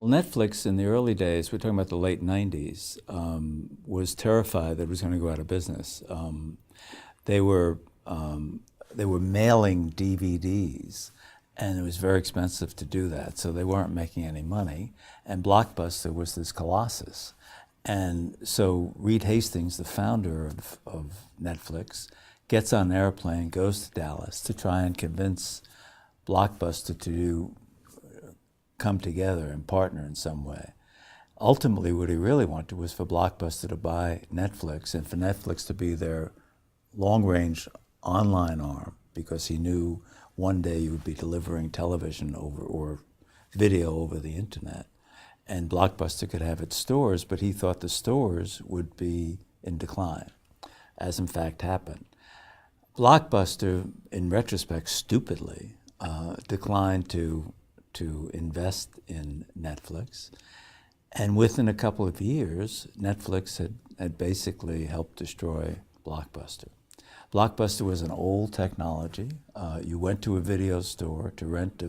Well, Netflix in the early days, we're talking about the late 90s, was terrified that it was going to go out of business. They were they were mailing DVDs, and it was very expensive to do that, so they weren't making any money. And Blockbuster was this colossus. And so Reed Hastings, the founder of Netflix, gets on an airplane, goes to Dallas to try and convince Blockbuster to come together and partner in some way. Ultimately, what he really wanted was for Blockbuster to buy Netflix and for Netflix to be their long-range online arm, because he knew one day you would be delivering television over or video over the internet, and Blockbuster could have its stores, but he thought the stores would be in decline, as in fact happened. Blockbuster, in retrospect, stupidly declined to invest in Netflix. And within a couple of years, Netflix had basically helped destroy Blockbuster. Blockbuster was an old technology. You went to a video store to rent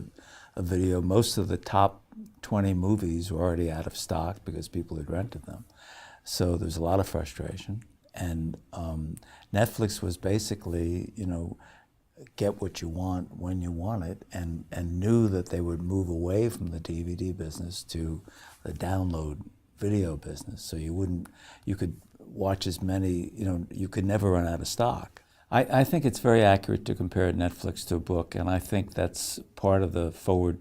a video. Most of the top 20 movies were already out of stock because people had rented them. So there was a lot of frustration. And Netflix was basically, get what you want when you want it, and knew that they would move away from the DVD business to the download video business. So you could watch as many, you could never run out of stock. I think it's very accurate to compare Netflix to a book, and I think that's part of the forward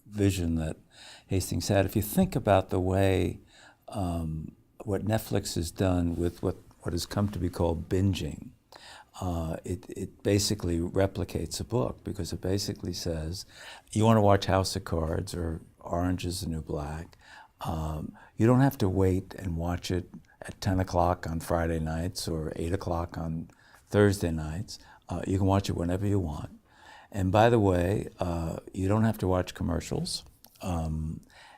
vision that Hastings had. If you think about the way what Netflix has done with what has come to be called binging, it basically replicates a book, because it basically says, you want to watch House of Cards or Orange is the New Black, you don't have to wait and watch it at 10 o'clock on Friday nights or 8 o'clock on Thursday nights. You can watch it whenever you want. And by the way, you don't have to watch commercials.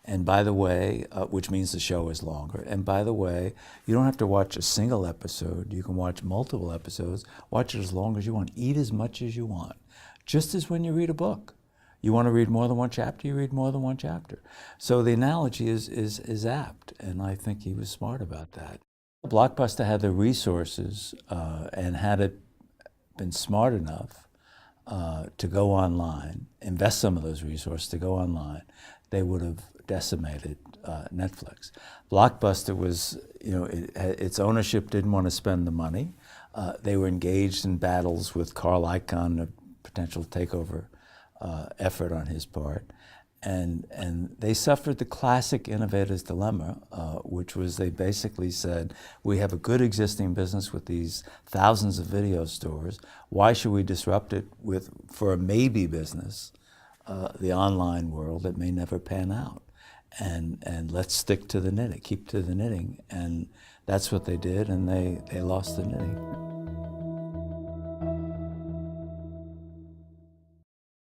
And by the way, which means the show is longer. And by the way, you don't have to watch a single episode. You can watch multiple episodes. Watch it as long as you want. Eat as much as you want. Just as when you read a book. You want to read more than one chapter, you read more than one chapter. So the analogy is apt, and I think he was smart about that. Blockbuster had the resources, and had it been smart enough to go online, invest some of those resources to go online, they would have decimated Netflix. Blockbuster was, its ownership didn't want to spend the money. They were engaged in battles with Carl Icahn, a potential takeover effort on his part. And they suffered the classic innovator's dilemma, which was they basically said, we have a good existing business with these thousands of video stores. Why should we disrupt it for a maybe business, the online world that may never pan out? And let's stick to the knitting, keep to the knitting. And that's what they did, and they lost the knitting.